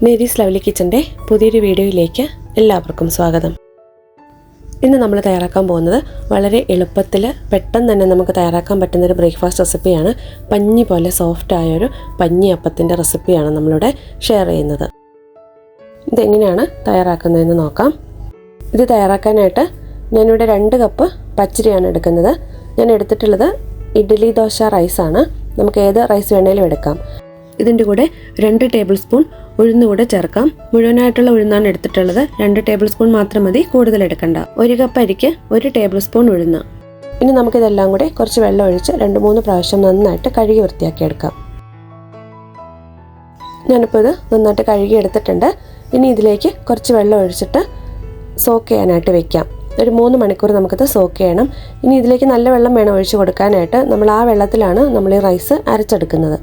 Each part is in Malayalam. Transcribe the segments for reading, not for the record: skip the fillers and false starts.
മേരീസ് ലവ്ലി കിച്ചൻ്റെ പുതിയൊരു വീഡിയോയിലേക്ക് എല്ലാവർക്കും സ്വാഗതം. ഇന്ന് നമ്മൾ തയ്യാറാക്കാൻ പോകുന്നത് വളരെ എളുപ്പത്തിൽ പെട്ടെന്ന് തന്നെ നമുക്ക് തയ്യാറാക്കാൻ പറ്റുന്നൊരു ബ്രേക്ക്ഫാസ്റ്റ് റെസിപ്പിയാണ്. പഞ്ഞി പോലെ സോഫ്റ്റായൊരു പഞ്ഞിയപ്പത്തിൻ്റെ റെസിപ്പിയാണ് നമ്മളിവിടെ ഷെയർ ചെയ്യുന്നത്. ഇതെങ്ങനെയാണ് തയ്യാറാക്കുന്നതെന്ന് നോക്കാം. ഇത് തയ്യാറാക്കാനായിട്ട് ഞാനിവിടെ 2 കപ്പ് പച്ചരിയാണ് എടുക്കുന്നത്. ഞാൻ എടുത്തിട്ടുള്ളത് ഇഡ്ഡലി ദോശ റൈസാണ്. നമുക്ക് ഏത് റൈസ് വേണേലും എടുക്കാം. ഇതിൻ്റെ കൂടെ 2 ടേബിൾ സ്പൂൺ ഉഴുന്ന് കൂടെ ചേർക്കാം. മുഴുവനായിട്ടുള്ള ഉഴുന്നാണ് എടുത്തിട്ടുള്ളത്. 2 ടേബിൾ സ്പൂൺ മാത്രം മതി, കൂടുതൽ എടുക്കണ്ട. 1 കപ്പ് അരിക്ക് 1 ടേബിൾ സ്പൂൺ ഉഴുന്ന്. ഇനി നമുക്കിതെല്ലാം കൂടെ കുറച്ച് വെള്ളം ഒഴിച്ച് 2-3 പ്രാവശ്യം നന്നായിട്ട് കഴുകി വൃത്തിയാക്കി എടുക്കാം. ഞാനിപ്പോൾ ഇത് നന്നായിട്ട് കഴുകി എടുത്തിട്ടുണ്ട്. ഇനി ഇതിലേക്ക് കുറച്ച് വെള്ളം ഒഴിച്ചിട്ട് സോക്ക് ചെയ്യാനായിട്ട് വെക്കാം. ഒരു 3 മണിക്കൂർ നമുക്കിത് സോക്ക് ചെയ്യണം. ഇനി ഇതിലേക്ക് നല്ല വെള്ളം വേണം ഒഴിച്ച് കൊടുക്കാനായിട്ട്. നമ്മൾ ആ വെള്ളത്തിലാണ് നമ്മൾ ഈ റൈസ് അരച്ചെടുക്കുന്നത്.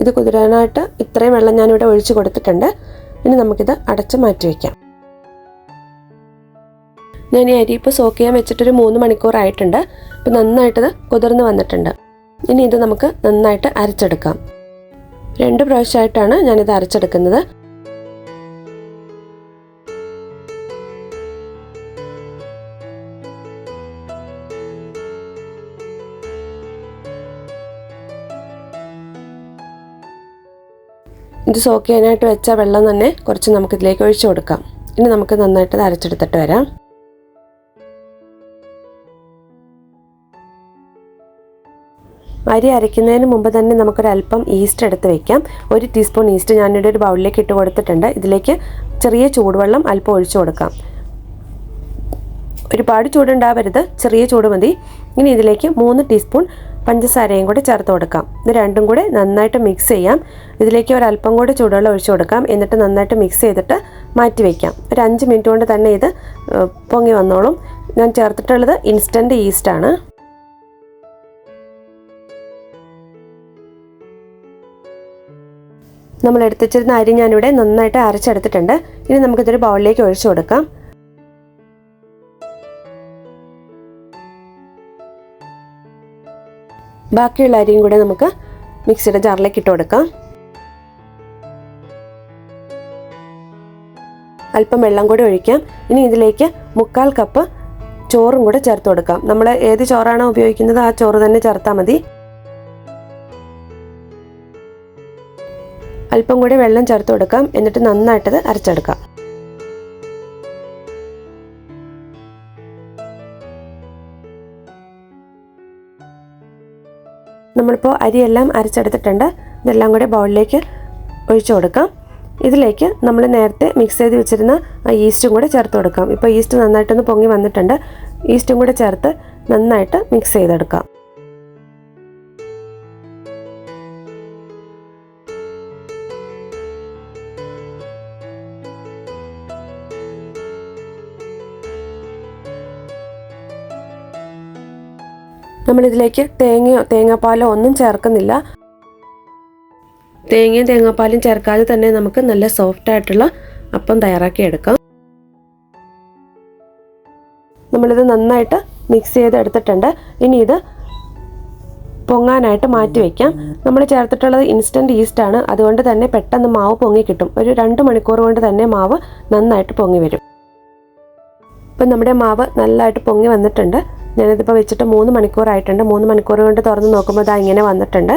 ഇത് കുതിരാനായിട്ട് ഇത്രയും വെള്ളം ഞാനിവിടെ ഒഴിച്ച് കൊടുത്തിട്ടുണ്ട്. ഇനി നമുക്കിത് അടച്ച് മാറ്റി വയ്ക്കാം. ഞാൻ ഈ അരി ഇപ്പോൾ സോക്ക് ചെയ്യാൻ വെച്ചിട്ടൊരു 3 മണിക്കൂറായിട്ടുണ്ട്. ഇപ്പോൾ നന്നായിട്ടത് കുതിർന്ന് വന്നിട്ടുണ്ട്. ഇനി ഇത് നമുക്ക് നന്നായിട്ട് അരച്ചെടുക്കാം. 2 പ്രാവശ്യമായിട്ടാണ് ഞാനിത് അരച്ചെടുക്കുന്നത്. ഇത് സോക്ക് ചെയ്യാനായിട്ട് വെച്ച വെള്ളം തന്നെ കുറച്ച് നമുക്കിതിലേക്ക് ഒഴിച്ചു കൊടുക്കാം. ഇനി നമുക്ക് നന്നായിട്ട് അരച്ചെടുത്തിട്ട് വരാം. അരി അരയ്ക്കുന്നതിന് മുമ്പ് തന്നെ നമുക്കൊരല്പം ഈസ്റ്റ് എടുത്ത് വെക്കാം. 1 ടീസ്പൂൺ ഈസ്റ്റ് ഞാനിവിടെ ഒരു ബൗളിലേക്ക് ഇട്ട് കൊടുത്തിട്ടുണ്ട്. ഇതിലേക്ക് ചെറിയ ചൂടുവെള്ളം അല്പം ഒഴിച്ചു കൊടുക്കാം. ഒരുപാട് ചൂടുണ്ടാവരുത്, ചെറിയ ചൂട് മതി. ഇനി ഇതിലേക്ക് 3 ടീസ്പൂൺ പഞ്ചസാരയും കൂടെ ചേർത്ത് കൊടുക്കാം. ഇത് രണ്ടും കൂടെ നന്നായിട്ട് മിക്സ് ചെയ്യാം. ഇതിലേക്ക് ഒരല്പം കൂടെ ചൂടുവെള്ളം ഒഴിച്ചു കൊടുക്കാം. എന്നിട്ട് നന്നായിട്ട് മിക്സ് ചെയ്തിട്ട് മാറ്റി വയ്ക്കാം. ഒരു 5 മിനിറ്റ് കൊണ്ട് തന്നെ ഇത് പൊങ്ങി വന്നോളും. ഞാൻ ചേർത്തിട്ടുള്ളത് ഇൻസ്റ്റൻറ്റ് ഈസ്റ്റാണ്. നമ്മൾ എടുത്തുവച്ചിരുന്ന അരി ഞാനിവിടെ നന്നായിട്ട് അരച്ചെടുത്തിട്ടുണ്ട്. ഇനി നമുക്കിതൊരു ബൗളിലേക്ക് ഒഴിച്ചു കൊടുക്കാം. ബാക്കിയുള്ള അരിയും കൂടെ നമുക്ക് മിക്സിയുടെ ജാറിലേക്ക് ഇട്ട് കൊടുക്കാം. അല്പം വെള്ളം കൂടി ഒഴിക്കാം. ഇനി ഇതിലേക്ക് 3/4 കപ്പ് ചോറും കൂടെ ചേർത്ത് കൊടുക്കാം. നമ്മൾ ഏത് ചോറാണോ ഉപയോഗിക്കുന്നത് ആ ചോറ് തന്നെ ചേർത്താൽ മതി. അല്പം കൂടി വെള്ളം ചേർത്ത് കൊടുക്കാം. എന്നിട്ട് നന്നായിട്ടത് അരച്ചെടുക്കാം. നമ്മളിപ്പോൾ അരിയെല്ലാം അരച്ചെടുത്തിട്ടുണ്ട്. ഇതെല്ലാം കൂടെ ബൗളിലേക്ക് ഒഴിച്ചു കൊടുക്കാം. ഇതിലേക്ക് നമ്മൾ നേരത്തെ മിക്സ് ചെയ്ത് വെച്ചിരുന്ന ആ ഈസ്റ്റും കൂടെ ചേർത്ത് കൊടുക്കാം. ഇപ്പോൾ ഈസ്റ്റ് നന്നായിട്ടൊന്ന് പൊങ്ങി വന്നിട്ടുണ്ട്. ഈസ്റ്റും കൂടെ ചേർത്ത് നന്നായിട്ട് മിക്സ് ചെയ്തെടുക്കാം. നമ്മളിതിലേക്ക് തേങ്ങാപ്പാലോ ഒന്നും ചേർക്കുന്നില്ല. തേങ്ങയും തേങ്ങാപ്പാലും ചേർക്കാതെ തന്നെ നമുക്ക് നല്ല സോഫ്റ്റ് ആയിട്ടുള്ള അപ്പം തയ്യാറാക്കിയെടുക്കാം. നമ്മളിത് നന്നായിട്ട് മിക്സ് ചെയ്തെടുത്തിട്ടുണ്ട്. ഇനി ഇത് പൊങ്ങാനായിട്ട് മാറ്റി വയ്ക്കാം. നമ്മൾ ചേർത്തിട്ടുള്ളത് ഇൻസ്റ്റൻറ്റ് ഈസ്റ്റാണ്. അതുകൊണ്ട് തന്നെ പെട്ടെന്ന് മാവ് പൊങ്ങി കിട്ടും. ഒരു 2 മണിക്കൂർ കൊണ്ട് തന്നെ മാവ് നന്നായിട്ട് പൊങ്ങി വരും. ഇപ്പം നമ്മുടെ മാവ് നല്ലതായിട്ട് പൊങ്ങി വന്നിട്ടുണ്ട്. ഞാനിതിപ്പോൾ വെച്ചിട്ട് 3 മണിക്കൂറായിട്ടുണ്ട്. 3 മണിക്കൂർ കൊണ്ട് തുറന്ന് നോക്കുമ്പോൾ ഇതാ ഇങ്ങനെ വന്നിട്ടുണ്ട്.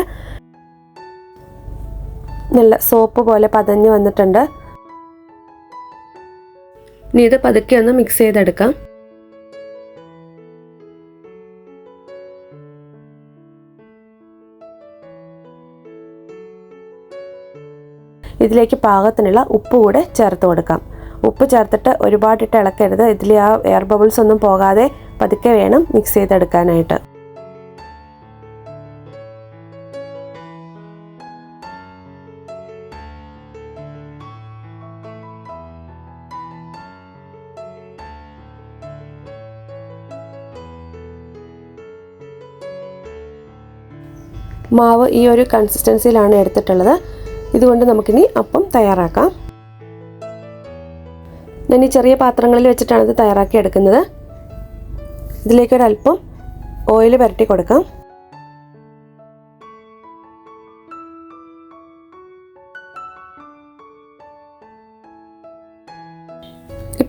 നല്ല സോപ്പ് പോലെ പതഞ്ഞ് വന്നിട്ടുണ്ട്. ഇനി ഇത് പതുക്കെ ഒന്ന് മിക്സ് ചെയ്തെടുക്കാം. ഇതിലേക്ക് പാകത്തിനുള്ള ഉപ്പ് കൂടെ ചേർത്ത് കൊടുക്കാം. ഉപ്പ് ചേർത്തിട്ട് ഒരുപാടിട്ട് ഇളക്കരുത്. ഇതിൽ ആ എയർ ബബിൾസ് ഒന്നും പോകാതെ പതുക്കെ വേണം മിക്സ് ചെയ്തെടുക്കാനായിട്ട്. മാവ് ഈ ഒരു കൺസിസ്റ്റൻസിയിലാണ് എടുത്തിട്ടുള്ളത്. ഇതുകൊണ്ട് നമുക്കിനി അപ്പം തയ്യാറാക്കാം. ഞാൻ ഈ ചെറിയ പാത്രങ്ങളിൽ വെച്ചിട്ടാണ് ഇത് തയ്യാറാക്കി എടുക്കുന്നത്. ഇതിലേക്കൊരല്പം ഓയിൽ പുരട്ടി കൊടുക്കാം.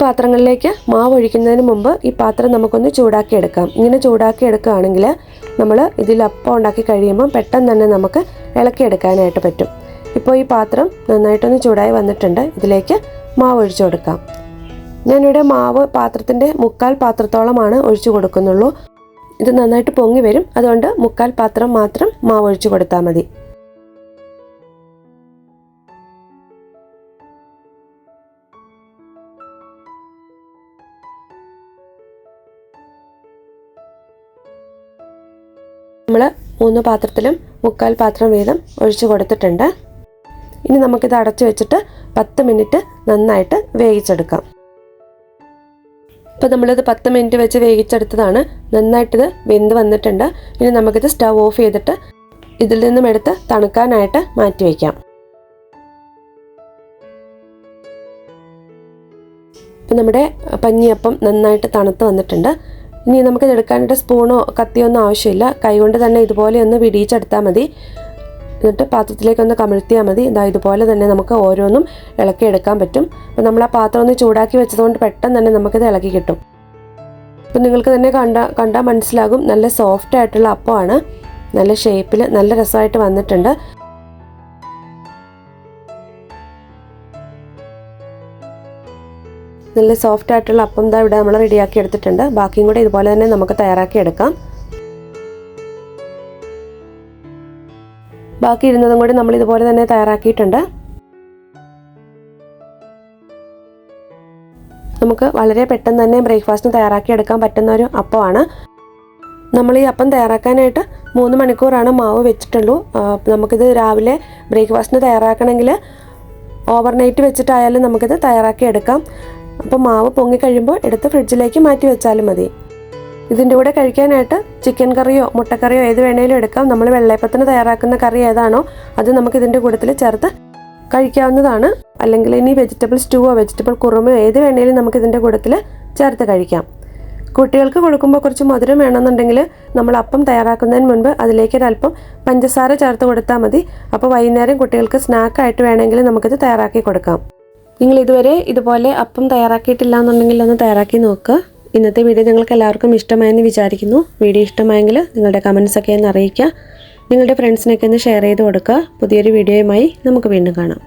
പാത്രങ്ങളിലേക്ക് മാവ് ഒഴിക്കുന്നതിന് മുമ്പ് ഈ പാത്രം നമുക്കൊന്ന് ചൂടാക്കി എടുക്കാം. ഇങ്ങനെ ചൂടാക്കി എടുക്കുകയാണെങ്കിൽ നമ്മൾ ഇതിൽ അപ്പം ഉണ്ടാക്കി കഴിയുമ്പോൾ പെട്ടെന്ന് തന്നെ നമുക്ക് ഇളക്കിയെടുക്കാനായിട്ട് പറ്റും. ഇപ്പോൾ ഈ പാത്രം നന്നായിട്ടൊന്ന് ചൂടായി വന്നിട്ടുണ്ട്. ഇതിലേക്ക് മാവ് ഒഴിച്ചു കൊടുക്കാം. ഞാനിവിടെ മാവ് പാത്രത്തിൻ്റെ 1/4 പാത്രത്തോളമാണ് ഒഴിച്ചു കൊടുക്കുന്നുള്ളൂ. ഇത് നന്നായിട്ട് പൊങ്ങി വരും, അതുകൊണ്ട് 1/4 പാത്രം മാത്രം മാവ് ഒഴിച്ചു കൊടുത്താൽ മതി. നമ്മൾ 3 പാത്രത്തിലും 1/4 പാത്രം വീതം ഒഴിച്ചു കൊടുത്തിട്ടുണ്ട്. ഇനി നമുക്കിത് അടച്ചു വെച്ചിട്ട് 10 മിനിറ്റ് നന്നായിട്ട് വേവിച്ചെടുക്കാം. ഇപ്പോൾ നമ്മളിത് 10 മിനിറ്റ് വെച്ച് വേവിച്ചെടുത്തതാണ്. നന്നായിട്ടിത് വെന്ത് വന്നിട്ടുണ്ട്. ഇനി നമുക്കിത് സ്റ്റവ് ഓഫ് ചെയ്തിട്ട് ഇതിൽ നിന്നും എടുത്ത് തണുക്കാനായിട്ട് മാറ്റി വയ്ക്കാം. ഇപ്പം നമ്മുടെ പഞ്ഞിയപ്പം നന്നായിട്ട് തണുത്ത് വന്നിട്ടുണ്ട്. ഇനി നമുക്കിത് എടുക്കാനായിട്ട് സ്പൂണോ കത്തിയോ ഒന്നും ആവശ്യമില്ല. കൈകൊണ്ട് തന്നെ ഇതുപോലെ ഒന്ന് വിടിയിച്ചെടുത്താൽ മതി. എന്നിട്ട് പാത്രത്തിലേക്കൊന്ന് കമിഴ്ത്തിയാൽ മതി. ഇതുപോലെ തന്നെ നമുക്ക് ഓരോന്നും ഇളക്കിയെടുക്കാൻ പറ്റും. അപ്പോൾ നമ്മൾ ആ പാത്രം ഒന്ന് ചൂടാക്കി വെച്ചതുകൊണ്ട് പെട്ടെന്ന് തന്നെ നമുക്കിത് ഇളക്കി കിട്ടും. അപ്പം നിങ്ങൾക്ക് തന്നെ കണ്ടാൽ മനസ്സിലാകും, നല്ല സോഫ്റ്റ് ആയിട്ടുള്ള അപ്പമാണ്. നല്ല ഷേപ്പിൽ നല്ല രസമായിട്ട് വന്നിട്ടുണ്ട്. നല്ല സോഫ്റ്റ് ആയിട്ടുള്ള അപ്പം ഇവിടെ നമ്മൾ റെഡിയാക്കി എടുത്തിട്ടുണ്ട്. ബാക്കിയും കൂടെ ഇതുപോലെ തന്നെ നമുക്ക് തയ്യാറാക്കി എടുക്കാം. ബാക്കി ഇരുന്നതും കൂടി നമ്മൾ ഇതുപോലെ തന്നെ തയ്യാറാക്കിയിട്ടുണ്ട്. നമുക്ക് വളരെ പെട്ടെന്ന് തന്നെ ബ്രേക്ക്ഫാസ്റ്റിന് തയ്യാറാക്കി എടുക്കാൻ പറ്റുന്ന ഒരു അപ്പമാണ്. നമ്മൾ ഈ അപ്പം തയ്യാറാക്കാനായിട്ട് 3 മണിക്കൂറാണ് മാവ് വെച്ചിട്ടുള്ളൂ. നമുക്കിത് രാവിലെ ബ്രേക്ക്ഫാസ്റ്റിന് തയ്യാറാക്കണമെങ്കിൽ ഓവർനൈറ്റ് വെച്ചിട്ടായാലും നമുക്കിത് തയ്യാറാക്കി എടുക്കാം. അപ്പോൾ മാവ് പൊങ്ങിക്കഴിയുമ്പോൾ എടുത്ത് ഫ്രിഡ്ജിലേക്ക് മാറ്റി വെച്ചാലും മതി. ഇതിൻ്റെ കൂടെ കഴിക്കാനായിട്ട് ചിക്കൻ കറിയോ മുട്ടക്കറിയോ ഏത് വേണേലും എടുക്കാം. നമ്മൾ വെള്ളയപ്പത്തിന് തയ്യാറാക്കുന്ന കറി ഏതാണോ അത് നമുക്ക് ഇതിൻ്റെ കൂട്ടത്തിൽ ചേർത്ത് കഴിക്കാവുന്നതാണ്. അല്ലെങ്കിൽ ഇനി വെജിറ്റബിൾ സ്റ്റൂവോ വെജിറ്റബിൾ കുറുമയോ ഏത് വേണേലും നമുക്ക് ഇതിൻ്റെ കൂട്ടത്തിൽ ചേർത്ത് കഴിക്കാം. കുട്ടികൾക്ക് കൊടുക്കുമ്പോൾ കുറച്ച് മധുരം വേണമെന്നുണ്ടെങ്കിൽ നമ്മൾ അപ്പം തയ്യാറാക്കുന്നതിന് മുൻപ് അതിലേക്ക് ഒരല്പം പഞ്ചസാര ചേർത്ത് കൊടുത്താൽ മതി. അപ്പോൾ വൈകുന്നേരം കുട്ടികൾക്ക് സ്നാക്കായിട്ട് വേണമെങ്കിൽ നമുക്കിത് തയ്യാറാക്കി കൊടുക്കാം. നിങ്ങൾ ഇതുവരെ ഇതുപോലെ അപ്പം തയ്യാറാക്കിയിട്ടില്ല എന്നുണ്ടെങ്കിൽ ഒന്ന് തയ്യാറാക്കി നോക്കുക. ഇന്നത്തെ വീഡിയോ നിങ്ങൾക്ക് എല്ലാവർക്കും ഇഷ്ടമായെന്ന് വിചാരിക്കുന്നു. വീഡിയോ ഇഷ്ടമായെങ്കിൽ നിങ്ങളുടെ കമൻസൊക്കെ ഒന്ന് അറിയിക്കുക. നിങ്ങളുടെ ഫ്രണ്ട്സിനൊക്കെ ഒന്ന് ഷെയർ ചെയ്ത് കൊടുക്കുക. പുതിയൊരു വീഡിയോയുമായി നമുക്ക് വീണ്ടും കാണാം.